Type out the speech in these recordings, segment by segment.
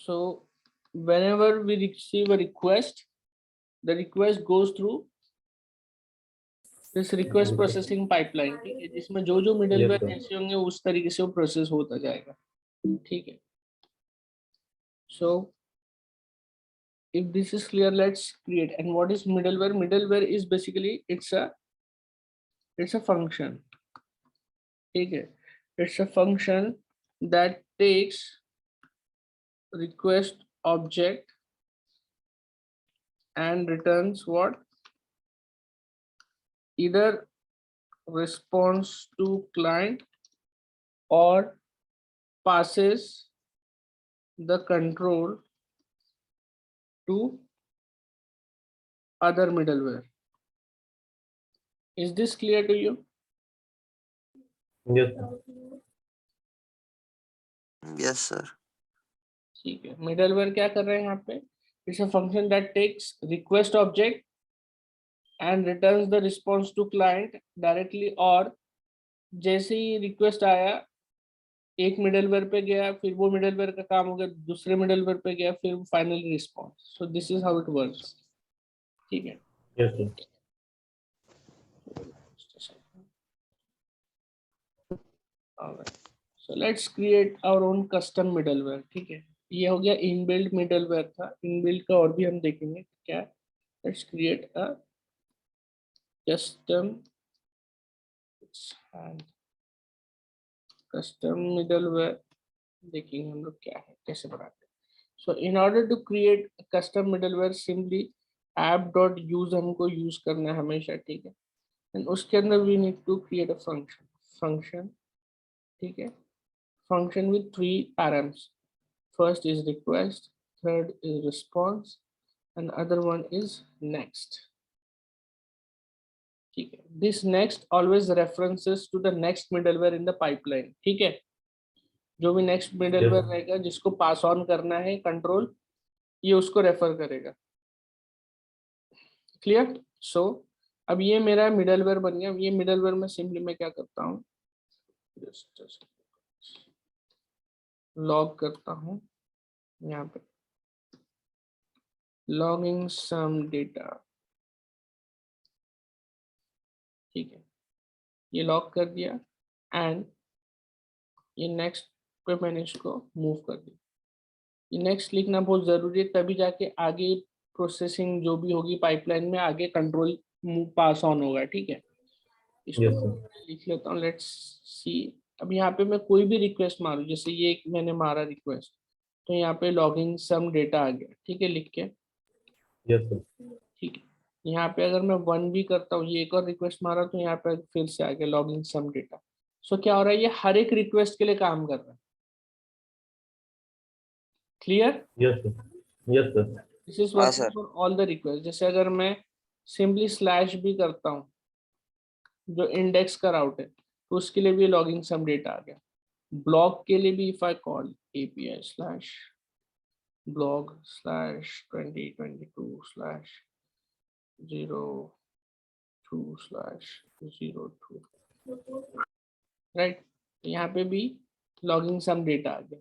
So whenever we receive a request, the request goes through this request processing pipeline, ठीक है, जिसमें जो जो मिडलवेयर जैसे होंगे उस तरीके से वो प्रोसेस होता जाएगा, ठीक है. So if this is clear, let's create. And what is middleware? Middleware is basically it's a function, ठीक है. It's a function that takes request object and returns what? Either response to client or passes the control to other middleware. Is this clear to you? Yes. Yes, sir. ठीक है. Middleware क्या कर रहे हैं यहाँ पे? It's a function that takes request object and returns the response to client directly, और जैसे ही रिक्वेस्ट आया एक मिडलवेयर पे गया, फिर वो मिडलवेयर का काम हो गया दूसरे मिडलवेयर पे गया, फिर finally response. So this is how it works, ठीक है. Yes, sir. Alright. So let's create our own custom middleware, ठीक है. ये हो गया इनबिल्ट मिडलवेयर था. इनबिल्ट का और भी हम देखेंगे क्या. Let's create a custom middleware. देखेंगे हम लोग क्या है, कैसे बनाते हैं. So in order to create custom middleware, simply app.use हमको यूज करना है हमेशा, ठीक है. एंड उसके अंदर we need to create a function, ठीक है. Function with 3 params. First is request, third is response, and other one is next. ठीक है. This next always references to the next middleware in the pipeline, ठीक है. जो भी next middleware रहेगा जिसको पास ऑन करना है कंट्रोल, ये उसको रेफर करेगा. क्लियर. सो अब ये मेरा मिडलवेयर बन गया. ये मिडलवेयर में सिंपली मैं क्या करता हूँ, लॉग करता हूँ यहाँ पे, लॉगिंग सम डेटा, ठीक है. ये लॉग कर दिया एंड ये नेक्स्ट पे मैंने इसको मूव कर दिया. ये नेक्स्ट लिखना बहुत जरूरी है, तभी जाके आगे प्रोसेसिंग जो भी होगी पाइपलाइन में आगे कंट्रोल पास ऑन होगा, ठीक है. इसको लिख लेता हूँ. Let's see. अब यहाँ पे मैं कोई भी रिक्वेस्ट मारूं, जैसे ये एक मैंने मारा रिक्वेस्ट, तो यहाँ पे लॉगिंग सम डेटा आ गया, ठीक है, लिख के. Yes, sir. ठीक है. यहाँ पे अगर मैं 1 भी करता हूँ, ये एक और रिक्वेस्ट मारा, तो यहाँ पे फिर से आ गया लॉगिंग सम डेटा. सो क्या हो रहा है, ये हर एक रिक्वेस्ट के लिए काम कर रहा है. Clear. Yes, sir. Yes, sir. This is हाँ, working sir. For all the request. जैसे अगर मैं सिंपली स्लैश भी करता हूँ जो इंडेक्स का राउट है, तो उसके लिए भी लॉगिंग सम डेटा आ गया. ब्लॉग के लिए भी if I call API slash blog slash 2022 slash 02 slash 02, right. यहाँ पे भी लॉगिंग सम डेटा आ गया.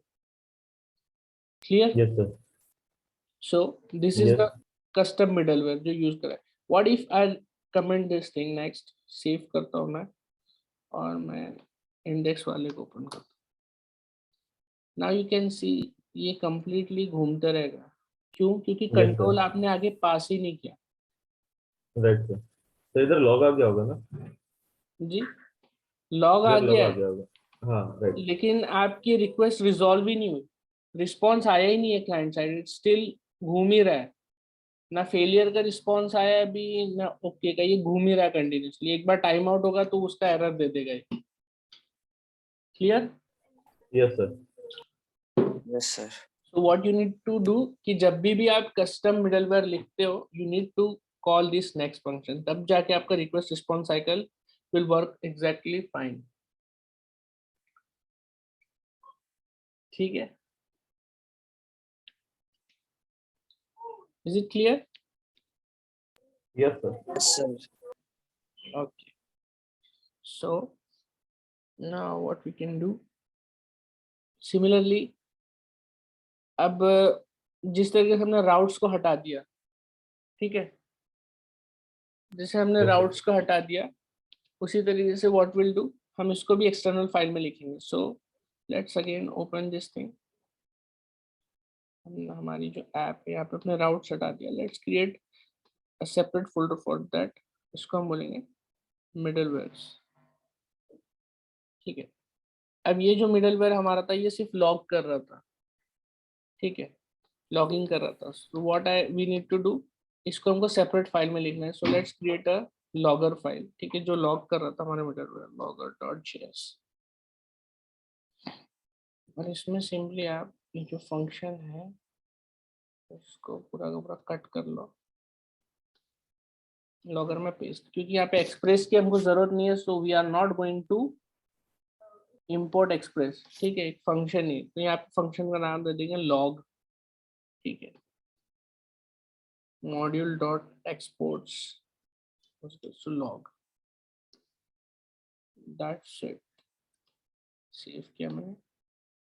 Clear. Yes, sir. So this is Yes. The custom middleware जो यूज करा है. What if I comment this thing. Next save करता हूँ मैं और मैं इंडेक्स वाले को ओपन करता हूँ. नाउ यू कैन सी ये कंप्लीटली घूमता रहेगा. क्यों? क्योंकि Yes, sir. कंट्रोल आपने आगे पास ही नहीं किया. Right, sir. तो इधर लॉग आ गया होगा ना. जी, लॉग आ इधर लॉग गया आ है, गया होगा. हाँ, राइट. लेकिन आपकी रिक्वेस्ट रिजॉल्व ही नहीं हुई. रिस्पॉन्स आया ही नहीं है क्लाइंट साइड. इट स्टिल घूम ही रहा है. ना फेलियर का रिस्पॉन्स आया अभी, ना ओके का. ये घूम ही रहा है कंटिन्यूसली. एक बार टाइम आउट होगा तो उसका एरर दे देगा. Clear. Yes, sir. Yes, sir. So what you need to do कि जब भी आप कस्टम मिडलवेयर लिखते हो, you need to call this next function. तब जाके आपका request response cycle will work exactly fine. ठीक है. Is it clear. Yes, sir. Yes, sir. Okay. So now what we can do, similarly अब जिस तरीके से हमने राउट्स को हटा दिया, ठीक है, जैसे हमने Yes, sir. राउट्स को हटा दिया उसी तरीके से व्हाट विल डू, हम इसको भी एक्सटर्नल फाइल में लिखेंगे. So let's again open this thing. हमारी जो ऐप है यहाँ पे अपने राउट्स हटा दिया. Let's create a separate folder for that. इसको हम बोलेंगे मिडलवेयर्स. ठीक है. अब ये जो मिडलवेयर हमारा था ये सिर्फ लॉग कर रहा था, ठीक है, लॉगिंग कर रहा था. So what I we need to do, इसको हमको सेपरेट फाइल में लिखना है. So let's create a logger file, ठीक है, जो लॉग कर रहा था हमारे मिडलवेयर, logger.js. और इसमें सिंपली आप ये जो फंक्शन है इसको पूरा का पूरा कट कर लो, लॉगर में पेस्ट, क्योंकि यहाँ पे एक्सप्रेस की हमको जरूरत नहीं है. So we are not going to import express, ठीक है, एक फंक्शन ही. तो यहाँ पे फंक्शन का नाम दे देंगे लॉग, ठीक है, module dot exports log. That's it. Save किया मैंने.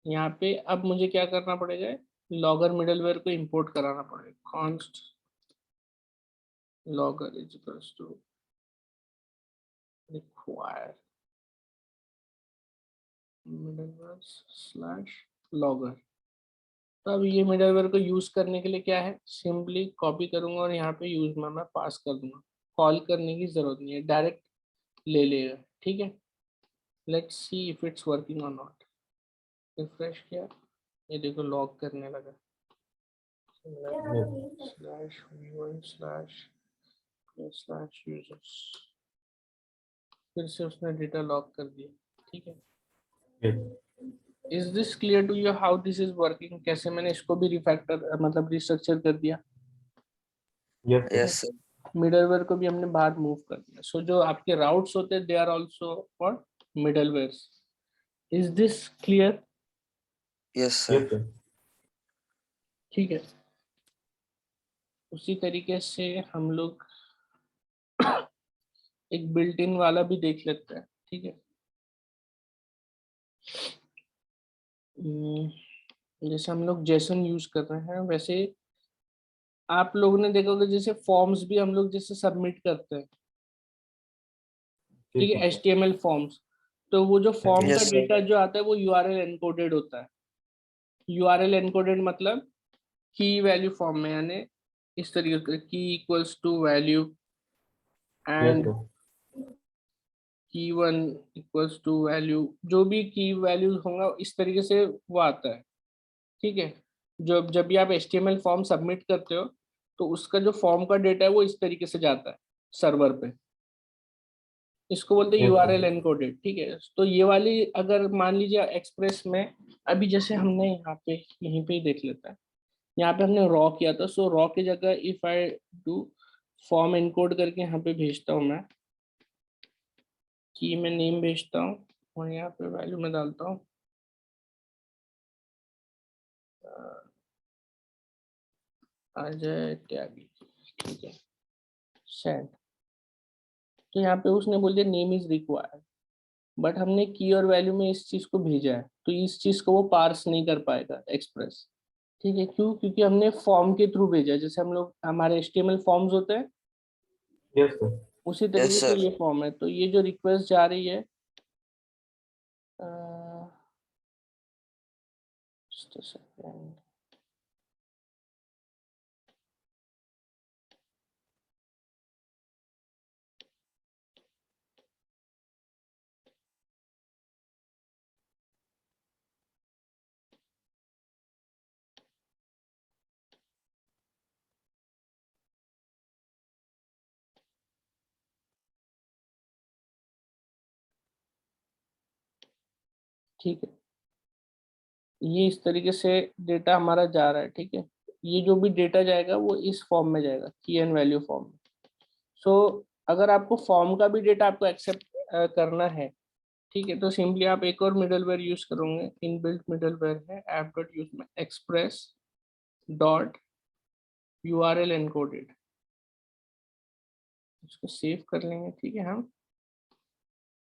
यहाँ पे अब मुझे क्या करना पड़ेगा, लॉगर मिडलवेयर को इंपोर्ट कराना पड़ेगा. Const logger is equals to require middleware slash logger. तो अब ये मिडलवेयर को यूज करने के लिए क्या है, सिंपली कॉपी करूंगा और यहाँ पे यूज में मैं पास कर दूंगा. कॉल करने की जरूरत नहीं है, डायरेक्ट ले लेगा. ठीक है. Let's see if it's working और नॉट. रिफ्रेश किया, ये देखो लॉग करने लगा. स्लैश v1 स्लैश यूजर्स, फिर से उसने डेटा लॉग कर दिया. ठीक है. Yes. Is this clear to you how this is working, कैसे मैंने इसको भी रिफैक्टर मतलब रिस्ट्रक्चर कर दिया. Yes, sir. Yes, sir. Middleware को भी हमने बाहर मूव कर दिया. सो जो आपके राउट्स होते हैं they are also what, middlewares. Is this clear. Yes, sir. Yes, sir. ठीक है. उसी तरीके से हम लोग एक बिल्ट इन वाला भी देख लेते हैं. ठीक है. जैसे हम लोग जेसन यूज कर रहे हैं वैसे आप लोगों ने देखा होगा जैसे फॉर्म्स भी हम लोग जैसे सबमिट करते हैं, ठीक ठीक है, है. HTML forms. तो वो जो फॉर्म का Yes, sir. डेटा जो आता है वो URL एनकोडेड होता है. URL एनकोडेड मतलब की वैल्यू फॉर्म में, यानी इस तरीके की equals to value Yes, and sir. Key one equals to value, जो भी की वैल्यू होगा इस तरीके से वो आता है. ठीक है. जब भी आप HTML फॉर्म सबमिट करते हो तो उसका जो फॉर्म का डेटा है वो इस तरीके से जाता है सर्वर पे. इसको बोलते हैं Yes, sir. URL encoded. ठीक है. तो ये वाली अगर मान लीजिए एक्सप्रेस में अभी जैसे हमने यहाँ पे यहीं पे ही देख लेता है, यहाँ पे हमने रॉ किया था. सो रॉ की जगह if I do form encode करके यहाँ पे भेजता हूँ मैं, की में नेम भेजता हूँ और यहाँ पे वैल्यू में डालता हूँ अजय त्यागी. ठीक है. सेंड. तो यहाँ पे उसने बोल दिया नेम इज रिक्वायर्ड, बट हमने की और वैल्यू में इस चीज को भेजा है तो इस चीज को वो पार्स नहीं कर पाएगा एक्सप्रेस. ठीक है. क्यों, क्योंकि हमने फॉर्म के थ्रू भेजा है. जैसे हम लोग हमारे HTML फॉर्म्स होते हैं Yes, sir. उसी Yes, तरीके sir. से ये फॉर्म है. तो ये जो रिक्वेस्ट जा रही है just a second. ठीक है. ये इस तरीके से डेटा हमारा जा रहा है. ठीक है. ये जो भी डेटा जाएगा वो इस फॉर्म में जाएगा, की एंड वैल्यू फॉर्म में. सो अगर आपको फॉर्म का भी डेटा आपको एक्सेप्ट करना है, ठीक है, तो सिंपली आप एक और मिडलवेयर यूज करोगे. इनबिल्ट मिडलवेयर है ऐप डॉट यूज में एक्सप्रेस डॉट URL एनकोडेड. इसको सेव कर लेंगे. ठीक है. हम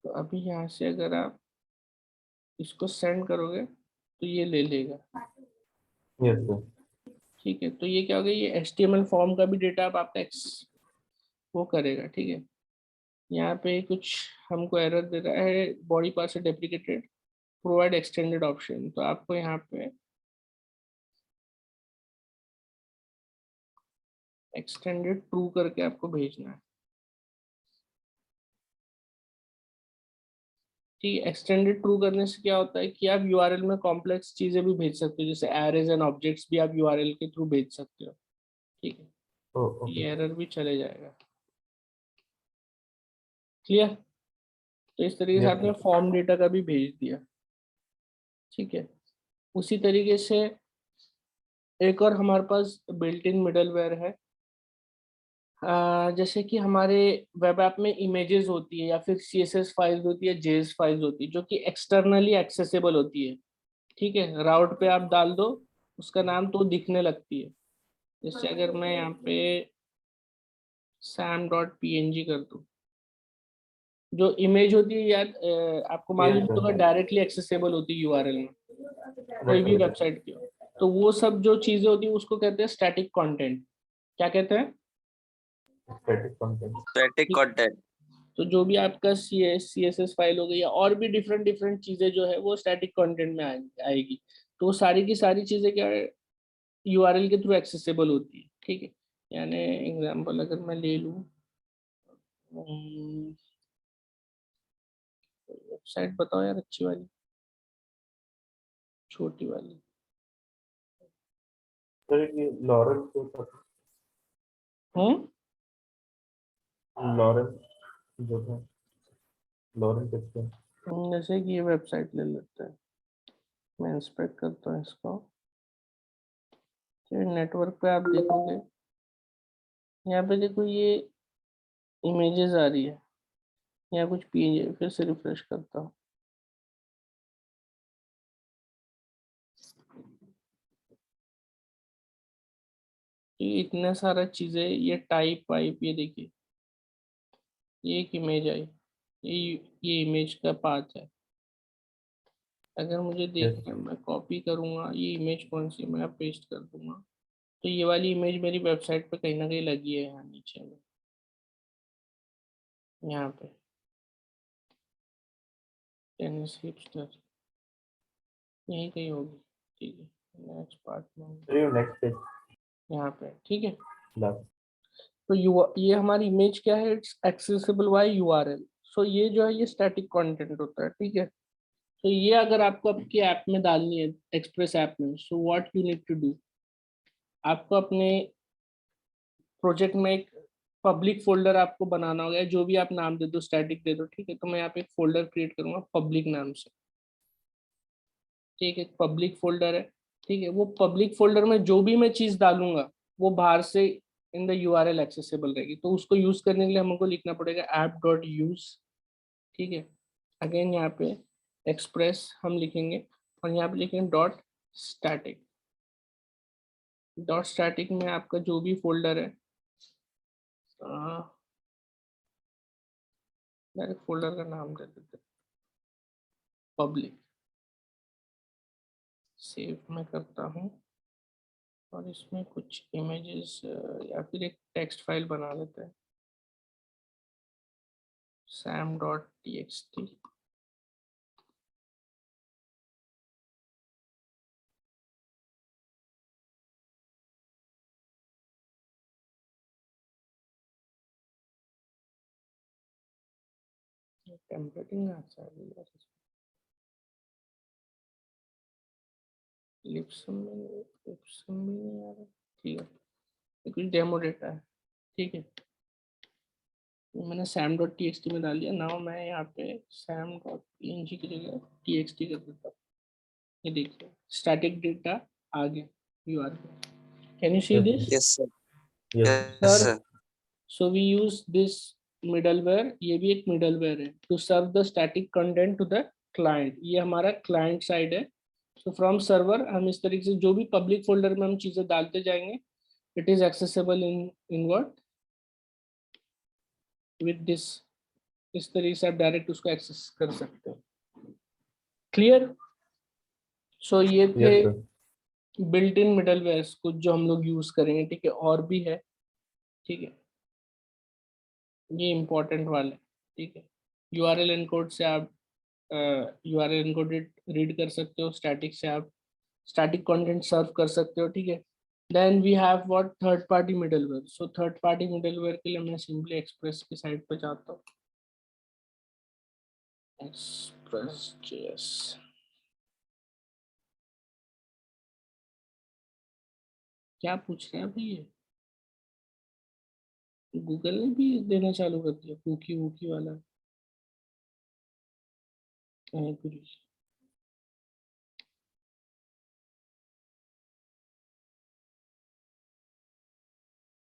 तो अभी यहाँ से अगर आप इसको सेंड करोगे तो ये ले लेगा. Yes sir. ठीक है, तो ये क्या हो गया, ये HTML फॉर्म का भी डेटा अब आपका वो करेगा। ठीक है, यहाँ पे कुछ हमको एरर दे रहा है, बॉडी पार्ट से डेप्रिकेटेड, प्रोवाइड एक्सटेंडेड ऑप्शन। तो आपको यहाँ पे एक्सटेंडेड ट्रू करके आपको भेजना है। ठीक है, एक्सटेंडेड ट्रू करने से क्या होता है कि आप यूआरएल में कॉम्प्लेक्स चीजें भी भेज सकते हो, जैसे एरेज एंड ऑब्जेक्ट्स भी आप यूआरएल के थ्रू भेज सकते हो। ठीक है, ओके। ये एरर भी चले जाएगा। क्लियर? तो इस तरीके से यस आपने सर। फॉर्म डेटा का भी भेज दिया। ठीक है, उसी तरीके से एक और हमारे पास बिल्ट इन मिडलवेयर है। जैसे कि हमारे वेब ऐप में इमेजेस होती है या फिर CSS फाइल्स होती है, JS फाइल्स होती है, जो कि एक्सटर्नली एक्सेसिबल होती है। ठीक है, राउट पे आप डाल दो उसका नाम तो दिखने लगती है। जैसे अगर मैं यहाँ पे sam.png कर दूं, जो इमेज होती है यार, आपको मालूम यस होगा सर। डायरेक्टली एक्सेसिबल होती है यूआरएल में, कोई राइट भी सर। वेबसाइट की हो। तो वो सब जो चीजें होती है उसको कहते हैं स्टैटिक कंटेंट। क्या कहते हैं? Static content. Static ठीक। content. तो जो भी आपका CSS फाइल हो गई या और भी डिफरेंट डिफरेंट चीजें जो है वो स्टैटिक कंटेंट में आएगी। तो वो सारी की सारी चीजें क्या है, यूआरएल के थ्रू एक्सेसिबल होती है। ठीक है, यानी एग्जांपल अगर मैं ले लूँ, वेबसाइट बताओ यार अच्छी वाली, छोटी वाली। सर ये लॉरेंस जो था, हम्म लॉरेंस जो था, लॉरेंस एक्सचेंज। जैसे कि ये वेबसाइट ले लेते हैं, मैं इंस्पेक्ट करता हूँ इसको। नेटवर्क पे आप देखोगे, यहाँ पे देखो ये इमेजेस आ रही है, यहाँ कुछ पीएनजी, फिर से रिफ्रेश करता हूँ। ये इतना सारा चीजें, ये टाइप वाइप, ये देखिए ये एक इमेज आई, ये ये इमेज का पाथ है। अगर मुझे यस। देखना है, मैं कॉपी करूंगा, ये इमेज कौन सी, मैं पेस्ट कर दूंगा। तो ये वाली इमेज मेरी वेबसाइट पे कहीं ना कहीं लगी है, यहाँ नीचे में, यहाँ पे टेनिस हिपस्टर, यही कहीं होगी। ठीक है, नेक्स्ट पार्ट में सर ये नेक्स्ट पेज यहाँ पे। ठीक है, लास्ट। तो ये हमारी इमेज क्या है, इट्स एक्सेसिबल बाय यूआरएल। सो ये जो है ये स्टैटिक कंटेंट होता है। ठीक है, तो ये अगर आपको आपकी ऐप में डालनी है, एक्सप्रेस ऐप में, so what you need to do, आपको अपने प्रोजेक्ट में एक पब्लिक फोल्डर आपको बनाना होगा, जो भी आप नाम दे दो, स्टैटिक दे दो। ठीक है, तो मैं यहाँ पे एक फोल्डर क्रिएट करूंगा पब्लिक नाम से। ठीक है, पब्लिक फोल्डर है। ठीक है, वो पब्लिक फोल्डर में जो भी मैं चीज डालूंगा वो बाहर से इन द यूआरएल एक्सेसिबल रहेगी। तो उसको यूज करने के लिए हमको लिखना पड़ेगा app.use। ठीक है, अगेन यहाँ पे एक्सप्रेस हम लिखेंगे और यहाँ पे लिखेंगे .static। .static में आपका जो भी फोल्डर है, डायरेक्ट फोल्डर का नाम दे देते, पब्लिक। सेव मैं करता हूँ और इसमें कुछ इमेजेस या फिर एक टेक्स्ट फाइल बना लेते हैं, sam.txt। टेम्पलेटिंग अच्छा है यार, लिप्सम में नहीं आ रहा। ठीक है, ये कुछ डेमो डेटा है। ठीक है, ये मैंने sam.txt में डाल दिया। नाउ मैं यहाँ पे sam.png की जगह txt कर देता हूँ। ये देखिए स्टैटिक डेटा आ गया URL. Can you see yes this Yes, sir. Yes. Yes, sir? sir. So we use this middleware, ये भी एक मिडलवेयर है, to serve the static content to the client. ये हमारा क्लाइंट साइड है। सो फ्रॉम सर्वर हम इस तरीके से जो भी पब्लिक फोल्डर में हम चीजें डालते जाएंगे, it is accessible in what, with this. इस तरीके से आप डायरेक्ट उसको एक्सेस कर सकते हो। क्लियर? सो ये थे यस सर। बिल्ट इन मिडलवेयर्स कुछ जो हम लोग यूज करेंगे, ठीक है, और भी है, ठीक है, ये इंपॉर्टेंट वाले, ठीक है। यूआरएल एनकोड से आप यूआरएल एनकोडेड रीड कर सकते हो, स्टैटिक से आप स्टैटिक कंटेंट सर्व कर सकते हो, ठीक है। Then we have what third party middleware. So third party middleware के लिए मैं सिंपली एक्सप्रेस की साइट पे जाता हूँ, एक्सप्रेस जेएस। क्या पूछ रहे हैं अभी ये? गूगल ने भी देना चालू कर दिया कुकी वूकी वाला। गुरुजी,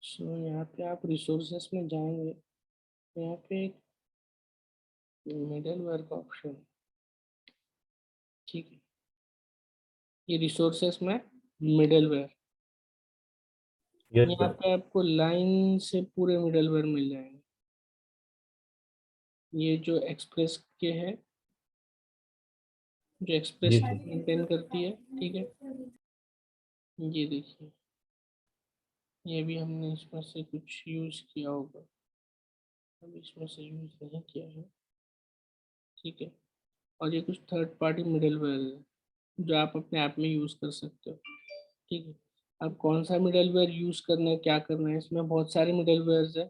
सो यहाँ पे आप रिसोर्सेस में जाएंगे, यहाँ पे एक मिडलवेयर का ऑप्शन, ठीक है, ये रिसोर्सेस में मिडलवेयर, यस यहाँ सर। पे आपको लाइन से पूरे मिडलवेयर मिल जाएंगे। ये जो एक्सप्रेस के है, जो एक्सप्रेस जी सर। मेंटेन करती है, ठीक है, ये देखिए, ये भी हमने इसमें से कुछ यूज किया होगा, अभी इसमें से यूज नहीं किया है, ठीक है। और ये कुछ थर्ड पार्टी मिडलवेयर है जो आप अपने ऐप में यूज कर सकते हो, ठीक है। अब कौन सा मिडलवेयर यूज करना है, क्या करना है, इसमें बहुत सारे मिडलवेयर्स है,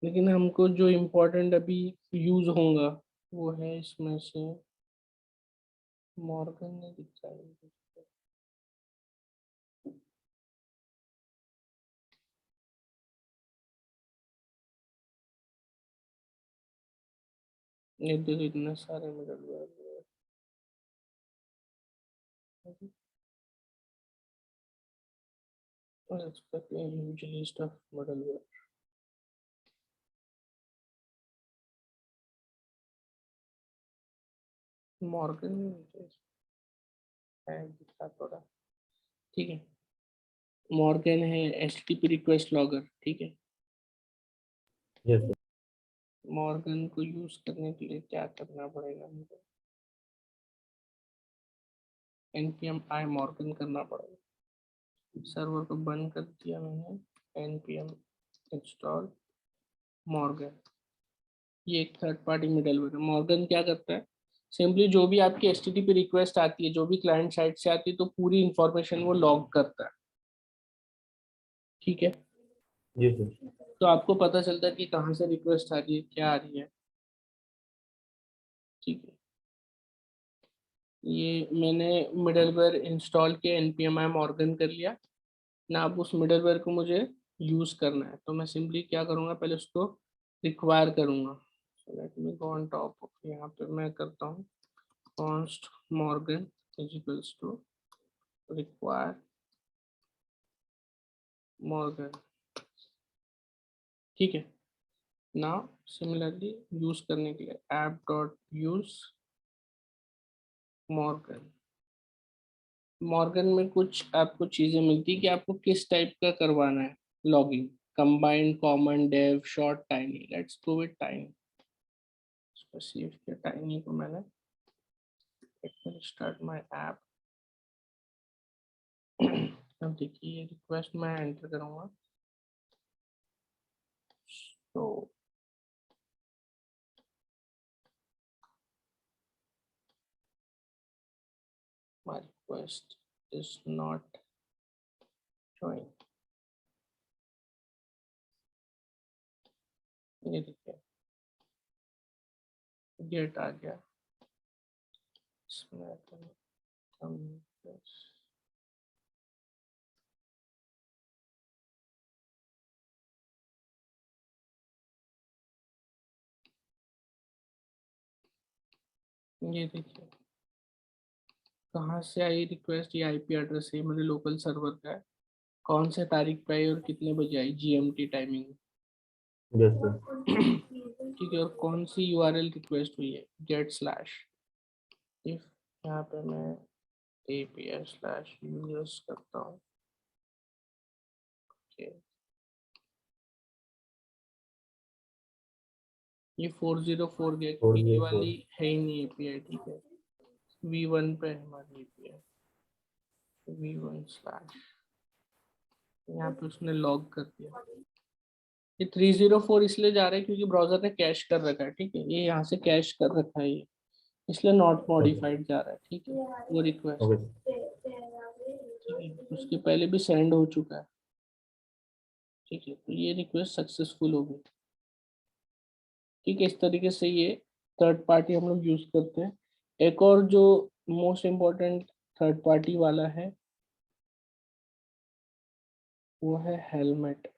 लेकिन हमको जो इम्पोर्टेंट अभी यूज होगा वो है इसमें से मॉर्गन ने दिखा है। ये देखो इतने सारे middleware, let's put a huge list of middleware. Morgan है दिखा थोड़ा, ठीक है। मॉर्गन है एचटीटीपी रिक्वेस्ट लॉगर, ठीक है। Yes sir. मॉर्गन को यूज करने के लिए क्या करना पड़ेगा मुझे, npm i मॉर्गन करना पड़ेगा। सर्वर को बंद कर दिया मैंने, npm इंस्टॉल मॉर्गन। ये एक थर्ड पार्टी मिडलवेयर है। मॉर्गन क्या करता है, सिंपली जो भी आपकी एचटीटीपी रिक्वेस्ट आती है, जो भी क्लाइंट साइड से आती है, तो पूरी इंफॉर्मेशन वो लॉग करता है, ठीक है। जी सर। तो आपको पता चलता है कि कहाँ से रिक्वेस्ट आ रही है, क्या आ रही है, ठीक है। ये मैंने मिडलवेयर इंस्टॉल किया, npm i मॉर्गन कर लिया ना। अब उस मिडलवेयर को मुझे यूज करना है, तो मैं सिंपली क्या करूँगा, पहले उसको रिक्वायर करूँगा। Let me go on top, यहाँ पे मैं करता हूँ const morgan is equals to require Morgan, ठीक है। नाउ सिमिलरली यूज करने के लिए app dot use Morgan. Morgan में कुछ आपको चीजें मिलती है कि आपको किस टाइप का करवाना है logging, combined, common, dev, short, tiny. Let's go with tiny. इसको सेव किया टाइनी को मैंने, let me start my app. अब देखिए ये रिक्वेस्ट मैं एंटर करूंगा, तो my request is not showing। ये देखिए गेट आ गया, इसमें हम ये देखिए कहाँ से आई रिक्वेस्ट, ये आईपी एड्रेस है, मेरे लोकल सर्वर का है, कौन से तारीख पे आई और कितने बजे आई, जीएमटी टाइमिंग, यस सर। ठीक है। और कौन सी यूआरएल रिक्वेस्ट हुई है, गेट स्लैश इफ, यहाँ पे मैं एपीआई स्लैश यूजर्स करता हूँ, okay। ये 404 गया और क्योंकि ये ये वाली है ही नहीं एपीआई, ठीक है। V1 पे है हमारी एपीआई, v1 यहाँ पे उसने लॉग कर दिया। ये 304 इसलिए जा रहा है क्योंकि ब्राउजर ने कैश कर रखा है, ठीक है, ये यहाँ से कैश कर रखा है ये, इसलिए नॉट मॉडिफाइड जा रहा है, ठीक है, वो रिक्वेस्ट ओके उसके पहले भी सेंड हो चुका है, ठीक है, तो ये रिक्वेस्ट सक्सेसफुल हो गई, ठीक है। इस तरीके से ये थर्ड पार्टी हम लोग यूज करते हैं। एक और जो मोस्ट इम्पोर्टेंट थर्ड पार्टी वाला है वो है हेलमेट।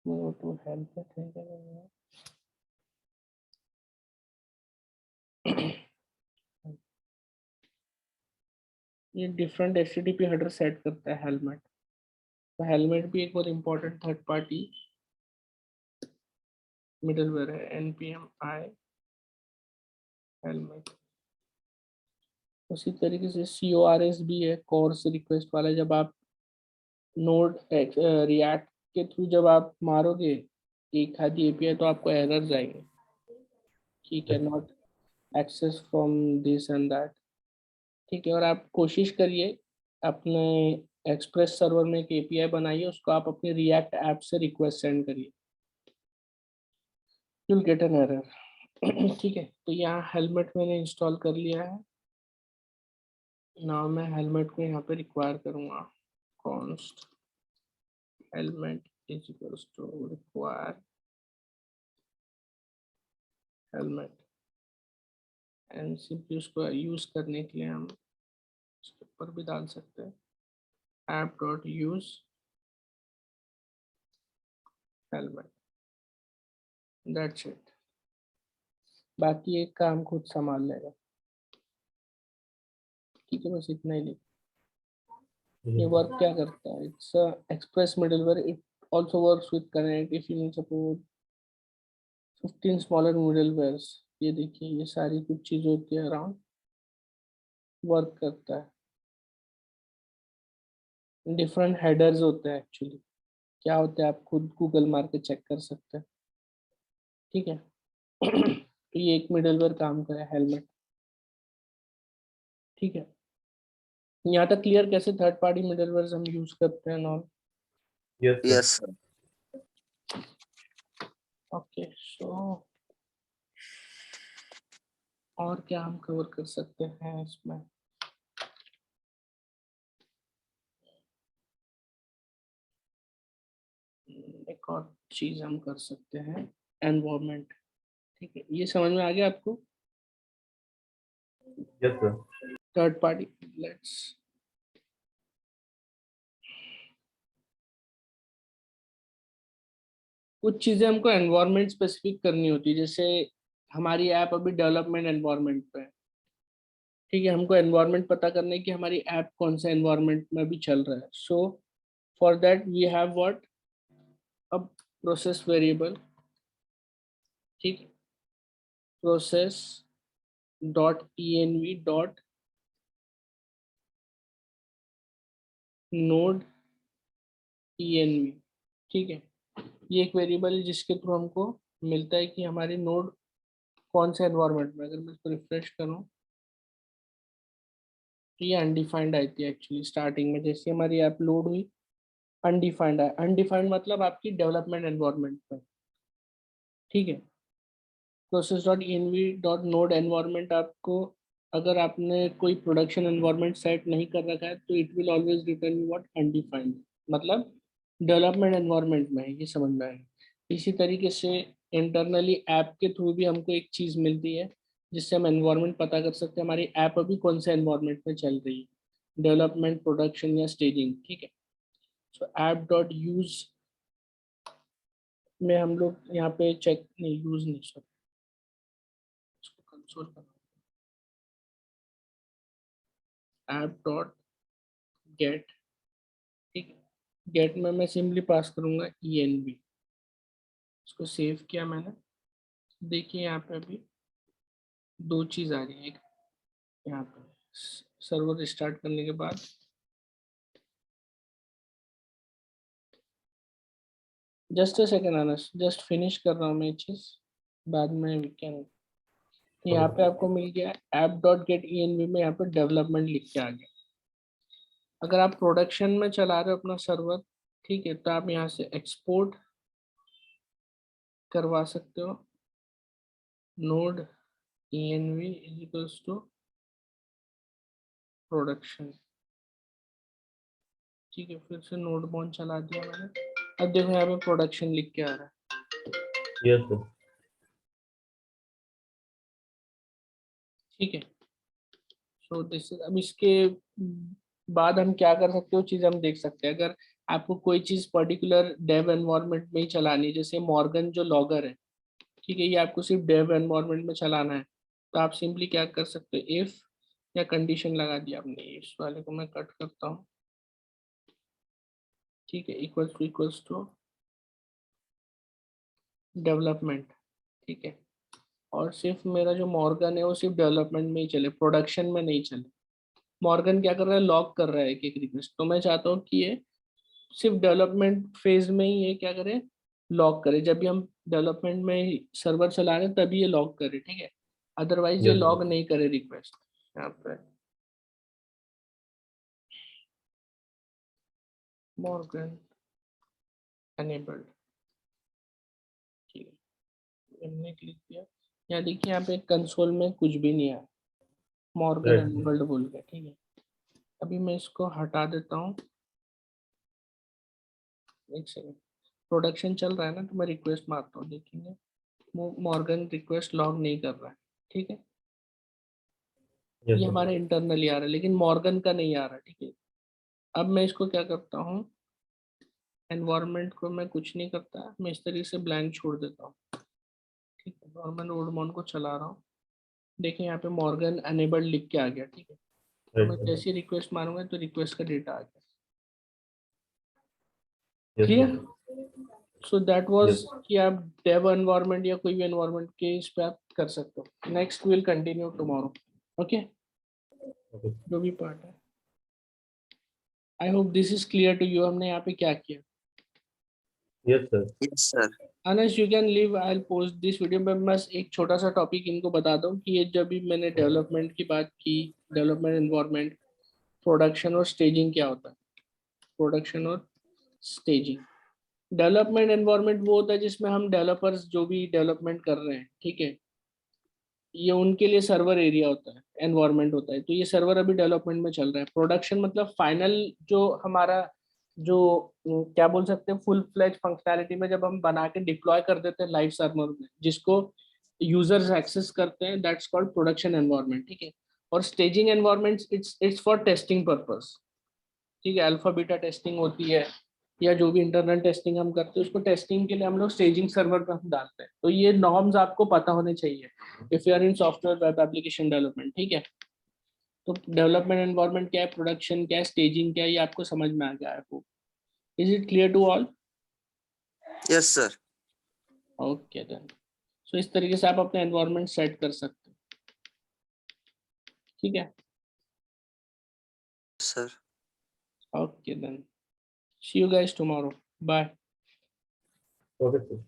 वो तो हेलमेट है क्या नहीं है? ये डिफरेंट HTTP हेडर सेट करता है हेलमेट, तो हेलमेट भी एक और इम्पोर्टेंट थर्ड पार्टी मिडलवेयर है, npm i हेलमेट। उसी तरीके से CORS भी है, कोर्स रिक्वेस्ट वाला, जब आप नोड रिएक्ट के थ्रू जब आप मारोगे एक आधी API तो आपको एरर आएंगे, ठीक है, not access from this and that, ठीक है। और आप कोशिश करिए अपने एक्सप्रेस सर्वर में एक API बनाइए, उसको आप अपने रिएक्ट ऐप से रिक्वेस्ट सेंड करिए, you'll get an error। ठीक है, तो यहाँ हेलमेट मैंने इंस्टॉल कर लिया है। नाउ मैं हेलमेट को यहाँ पे रिक्वायर करूँगा, const helmet is equals to require helmet, and simply उसको यूज करने के लिए हम इसके ऊपर भी डाल सकते हैं app.use helmet, that's it। बाकी एक काम खुद संभाल लेगा, ठीक है, बस इतना ही लिख। ये वर्क क्या करता है, it's express middleware, it also works with connect if you need support 15 smaller middlewares। ये देखिए ये सारी कुछ चीज़ों के अराउंड वर्क करता है। डिफरेंट हेडर्स होते हैं, एक्चुअली क्या होता है आप खुद गूगल मार के चेक कर सकते हैं, ठीक है। तो ये एक मिडलवेयर काम करे हेलमेट, ठीक है। यहाँ तक क्लियर कैसे थर्ड पार्टी मिडलवेयर हम यूज करते हैं नॉन। Yes Yes, sir. Okay, so और क्या हम कवर कर सकते हैं इसमें, एक और चीज हम कर सकते हैं एनवायरनमेंट, ठीक है, ये समझ में आ गया आपको। Yes sir third party, let's कुछ चीजें हमको एनवायरनमेंट स्पेसिफिक करनी होती है, जैसे हमारी ऐप अभी डेवलपमेंट एनवायरनमेंट पे है, ठीक है, हमको एनवायरनमेंट पता करना है कि हमारी ऐप कौन सा एनवायरनमेंट में भी चल रहा है। So for that we have what, a process variable, ठीक, process dot env dot node env, ठीक है, ये एक वेरिएबल है जिसके थ्रू हमको मिलता है कि हमारी नोड कौन से एनवायरनमेंट में। अगर मैं इसको रिफ्रेश करूं तो ये अनडिफाइंड आई थी एक्चुअली स्टार्टिंग में, जैसे हमारी ऐप लोड हुई अनडिफाइंड है, अनडिफाइंड मतलब आपकी डेवलपमेंट एनवायरनमेंट पर, ठीक है। Process dot env dot node environment आपको, अगर आपने कोई प्रोडक्शन एनवायरनमेंट सेट नहीं कर रखा है तो it will always return you what undefined, मतलब डेवलपमेंट एनवायरनमेंट में है, ये समझ में आएगा। इसी तरीके से इंटरनली ऐप के थ्रू भी हमको एक चीज़ मिलती है जिससे हम एनवायरनमेंट पता कर सकते हैं हमारी ऐप अभी कौन से एनवायरनमेंट में चल रही है, डेवलपमेंट, प्रोडक्शन या स्टेजिंग, ठीक है। सो ऐप डॉट यूज में हम लोग यहाँ पे चेक नहीं, यूज नहीं, सॉरी, इसको कंसोल करना, ऐप डॉट गेट, ठीक है, गेट में मैं सिंपली पास करूंगा env, इसको सेव किया मैंने, देखिए यहाँ पे अभी दो चीज आ रही है, एक यहाँ पे सर्वर स्टार्ट करने के बाद जस्ट अ सेकेंड आना, जस्ट फिनिश कर रहा हूँ मैं चीज, बाद में वी कैन। यहाँ पे आपको मिल गया ऐप डॉट गेट env में यहाँ पे डेवलपमेंट लिख के आ गया, अगर आप प्रोडक्शन में चला रहे हो अपना सर्वर, ठीक है, तो आप यहाँ से एक्सपोर्ट करवा सकते हो node env is equals to production. ठीक है, फिर से नोड बॉन चला दिया मैंने। अब देखो यहाँ पे प्रोडक्शन लिख के आ रहा है। Yes sir. ठीक है, सो दिस इज, अब इसके बाद हम क्या कर सकते हो चीज हम देख सकते हैं। अगर आपको कोई चीज पर्टिकुलर डेव एनवायरनमेंट में ही चलानी है, जैसे मॉर्गन जो लॉगर है, ठीक है, ये आपको सिर्फ डेव एनवायरनमेंट में चलाना है, तो आप सिंपली क्या कर सकते हो, इफ या कंडीशन लगा दिया आपने, इस वाले को मैं कट करता हूँ, ठीक है, इक्वल्स टू डेवलपमेंट। ठीक है, और सिर्फ मेरा जो मॉर्गन है वो सिर्फ डेवलपमेंट में ही चले, प्रोडक्शन में नहीं चले। मॉर्गन क्या कर रहा है, लॉक कर रहा है एक एक रिक्वेस्ट, तो मैं चाहता हूँ कि ये सिर्फ डेवलपमेंट फेज में ही ये क्या करे, लॉक करे। जब भी हम डेवलपमेंट में सर्वर चला रहे हैं तभी ये लॉक करे, ठीक है, अदरवाइज ये Yes, लॉग sir. नहीं करे रिक्वेस्ट। यहाँ पे मॉर्गन एनेबल्ड, ठीक है, हमने क्लिक किया, यहाँ देखिए यहाँ पे कंसोल में कुछ भी नहीं है, मॉर्गन Right. एनेबल्ड बोल के, ठीक है। अभी मैं इसको हटा देता हूँ, एक सेकंड, प्रोडक्शन चल रहा है ना, तो मैं रिक्वेस्ट मारता हूँ, देखेंगे मॉर्गन रिक्वेस्ट लॉग नहीं कर रहा है, ठीक है। Yes, ये sir. हमारे इंटरनली आ रहा है, लेकिन मॉर्गन का नहीं आ रहा, ठीक है। अब मैं इसको क्या करता हूँ, एनवायरनमेंट को मैं कुछ नहीं करता, मैं इस तरीके से ब्लैंक छोड़ देता हूँ, ठीक है, और मैं नोड मॉन को चला रहा हूँ। देखिए यहाँ पे मॉर्गन अनेबल्ड लिख के आ गया, ठीक है। तो Right, मैं sir. जैसे रिक्वेस्ट मारूंगा तो रिक्वेस्ट का डेटा आ गया, Yes, clear. sir. So that was Yes. कि आप डेव एनवायरनमेंट या कोई भी एनवायरनमेंट के इस पे आप कर सकते हो। Next will continue tomorrow, okay, Okay. जो भी पार्ट है। I hope this is clear to you, हमने यहाँ पे क्या किया। Yes, sir. Yes, sir. अनस you can leave, I will post this video. में बस एक छोटा सा टॉपिक इनको बता दूं कि ये जब भी मैंने डेवलपमेंट की बात की, डेवलपमेंट एनवायरनमेंट, प्रोडक्शन और स्टेजिंग क्या होता है, प्रोडक्शन और स्टेजिंग। डेवलपमेंट एनवायरनमेंट वो होता है जिसमें हम डेवलपर्स जो भी डेवलपमेंट कर रहे हैं, ठीक है, ये उनके लिए सर्वर एरिया होता है, एनवायरनमेंट होता है, तो ये सर्वर अभी डेवलपमेंट में चल रहा है। प्रोडक्शन मतलब फाइनल जो हमारा जो क्या बोल सकते हैं, फुल फ्लेज फंक्शनैलिटी में जब हम बना के डिप्लॉय कर देते हैं लाइव सर्वर में, जिसको यूजर्स एक्सेस करते हैं, दैट्स कॉल्ड प्रोडक्शन एनवायरनमेंट, ठीक है। और staging environment it's for testing purpose, ठीक है, अल्फा बीटा टेस्टिंग होती है, या जो भी इंटरनल टेस्टिंग हम करते हैं उसको टेस्टिंग के लिए हम लोग स्टेजिंग सर्वर पर हम डालते हैं। तो ये नॉर्म्स आपको पता होने चाहिए if you are in software web application development, ठीक है। तो डेवलपमेंट एनवायरनमेंट क्या है, प्रोडक्शन क्या है, स्टेजिंग क्या है, ये आपको समझ में आ गया है आपको। Is it clear to all? Yes, sir. Okay then, so इस तरीके से आप अपने एनवायरनमेंट सेट कर सकते हैं, ठीक है। Sir. Okay then, see you guys tomorrow, bye. Okay, sir.